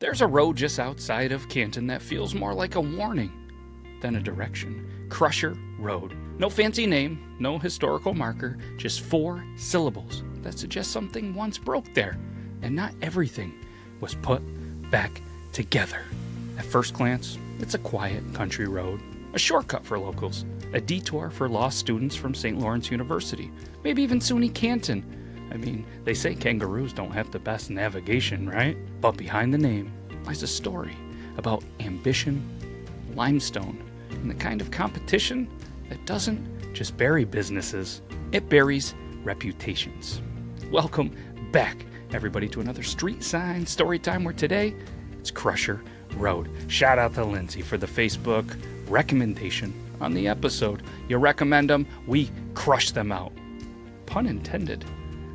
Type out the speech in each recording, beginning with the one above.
There's a road just outside of Canton that feels more like a warning than a direction. Crusher Road. No fancy name, no historical marker, just 4 syllables that suggest something once broke there, and not everything was put back together. At first glance, it's a quiet country road, a shortcut for locals, a detour for lost students from St. Lawrence University, maybe even SUNY Canton. I mean, they say kangaroos don't have the best navigation, right? But behind the name lies a story about ambition, limestone, and the kind of competition that doesn't just bury businesses, it buries reputations. Welcome back, everybody, to another Street Sign Storytime, where today it's Crusher Road. Shout out to Lindsay for the Facebook recommendation on the episode. You recommend them, we crush them out. Pun intended.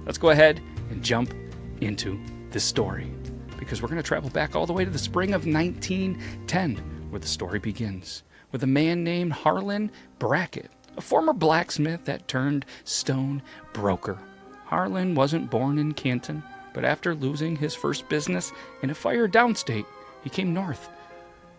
Let's go ahead and jump into this story, because we're going to travel back all the way to the spring of 1910, where the story begins, with a man named Harlan Brackett, a former blacksmith that turned stone broker. Harlan wasn't born in Canton, but after losing his first business in a fire downstate, he came north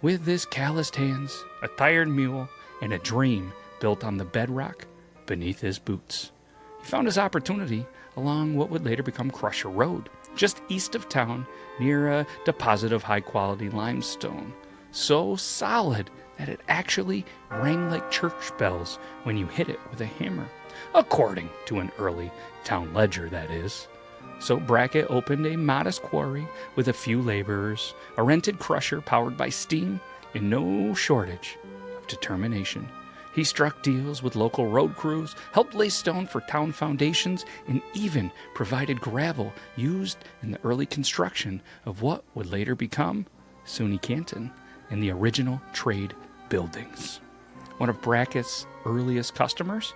with his calloused hands, a tired mule, and a dream built on the bedrock beneath his boots. He found his opportunity along what would later become Crusher Road, just east of town, near a deposit of high-quality limestone, so solid that it actually rang like church bells when you hit it with a hammer, according to an early town ledger, that is. So Brackett opened a modest quarry with a few laborers, a rented crusher powered by steam, and no shortage of determination. He struck deals with local road crews, helped lay stone for town foundations, and even provided gravel used in the early construction of what would later become SUNY Canton and the original trade buildings. One of Brackett's earliest customers,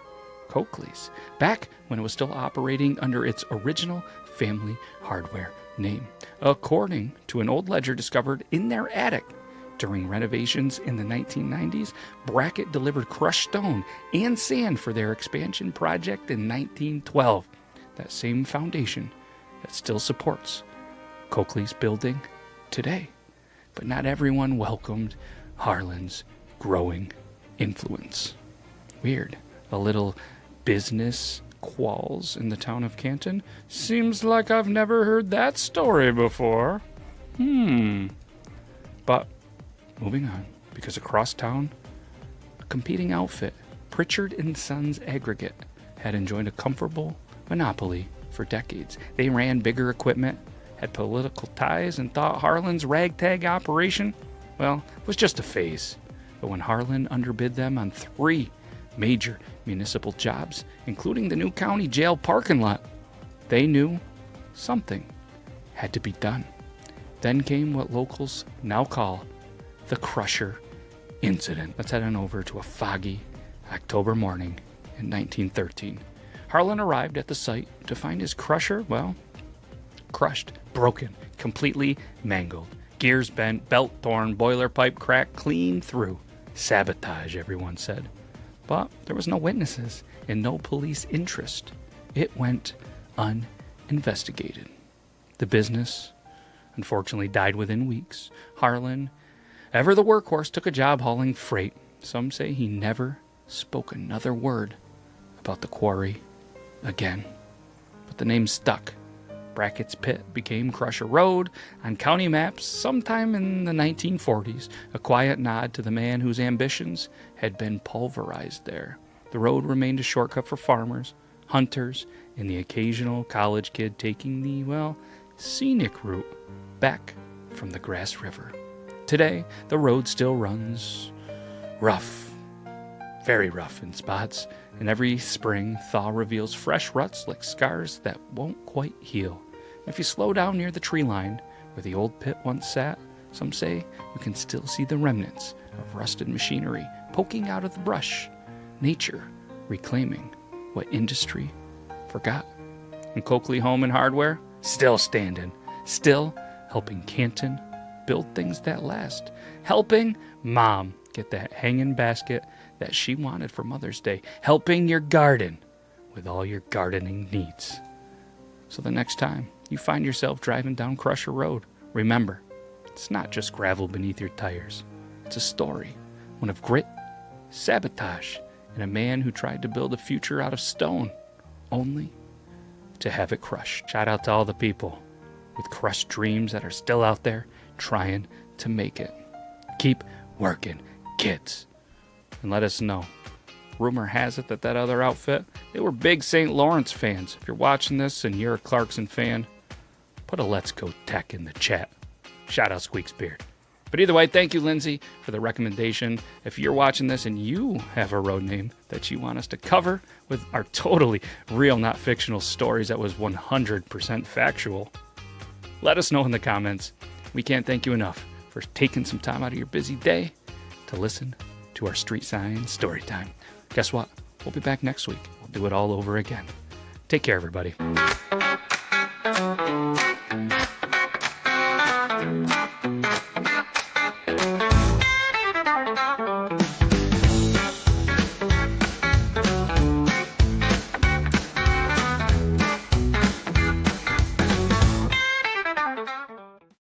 Coakley's, back when it was still operating under its original family hardware name, according to an old ledger discovered in their attic. During renovations in the 1990s, Brackett delivered crushed stone and sand for their expansion project in 1912. That same foundation that still supports Coakley's building today. But not everyone welcomed Harlan's growing influence. Weird. A little business qualls in the town of Canton? Seems like I've never heard that story before. But moving on, because across town, a competing outfit, Pritchard and Sons Aggregate, had enjoyed a comfortable monopoly for decades. They ran bigger equipment, had political ties, and thought Harlan's ragtag operation, well, was just a phase. But when Harlan underbid them on 3 major municipal jobs, including the new county jail parking lot, they knew something had to be done. Then came what locals now call the Crusher Incident. Let's head on over to a foggy October morning in 1913. Harlan arrived at the site to find his crusher, well, crushed, broken, completely mangled. Gears bent, belt torn, boiler pipe cracked clean through. Sabotage, everyone said. But there was no witnesses and no police interest. It went uninvestigated. The business, unfortunately, died within weeks. Harlan, ever the workhorse, took a job hauling freight. Some say he never spoke another word about the quarry again. But the name stuck. Brackett's Pit became Crusher Road on county maps sometime in the 1940s, a quiet nod to the man whose ambitions had been pulverized there. The road remained a shortcut for farmers, hunters, and the occasional college kid taking the, well, scenic route back from the Grass River. Today, the road still runs rough, very rough in spots, and every spring, thaw reveals fresh ruts like scars that won't quite heal. If you slow down near the tree line where the old pit once sat, some say you can still see the remnants of rusted machinery poking out of the brush, nature reclaiming what industry forgot. And Coakley Home and Hardware, still standing, still helping Canton build things that last, helping Mom get that hanging basket that she wanted for Mother's Day, helping your garden with all your gardening needs. So the next time you find yourself driving down Crusher Road, remember, It's not just gravel beneath your tires. It's a story, one of grit, sabotage, and a man who tried to build a future out of stone, only to have it crushed. Shout out to all the people with crushed dreams that are still out there trying to make it. Keep working, kids. And let us know. Rumor has it that other outfit, they were big St. Lawrence fans. If you're watching this and you're a Clarkson fan, put a Let's Go Tech in the chat. Shout out Squeaks Beard. But either way, thank you, Lindsay, for the recommendation. If you're watching this and you have a road name that you want us to cover with our totally real, not fictional stories that was 100% factual, let us know in the comments. We can't thank you enough for taking some time out of your busy day to listen to our Street Sign Storytime. Guess what? We'll be back next week. We'll do it all over again. Take care, everybody.